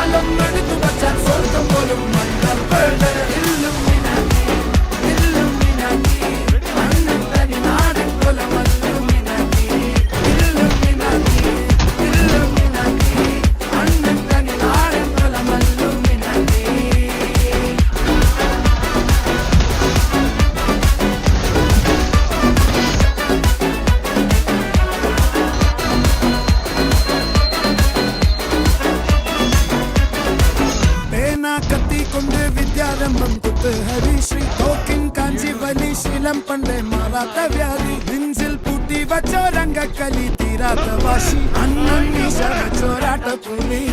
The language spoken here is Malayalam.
കാലൊന്നെടുത്തു വച്ചാൽ സ്വർഗം പോലും മണ്ണപ്പേട് ഇല്ലുമിനാറ്റി ഇല്ലുമിനാറ്റി അണ്ണൻ തനി നാടൻ കൊലമല്ലുമിനാറ്റി ഇല്ലുമിനാറ്റി ഇല്ലുമിനാറ്റി അണ്ണൻ തനി നാടൻ കൊലമല്ലുമിനാറ്റി. കത്തി കൊണ്ട് വിദ്യാരംഭം കുത്ത് ഹരിശ്രീ തോക്കിൻ കാഞ്ചി വലി ശീലം പണ്ടേ മാറാത്ത വ്യാധി നെഞ്ചിൽ പൂട്ടി വച്ചോ രംഗക്കലി തീരാത്ത വാശി അണ്ണൻ ചോരാട്ട പുലി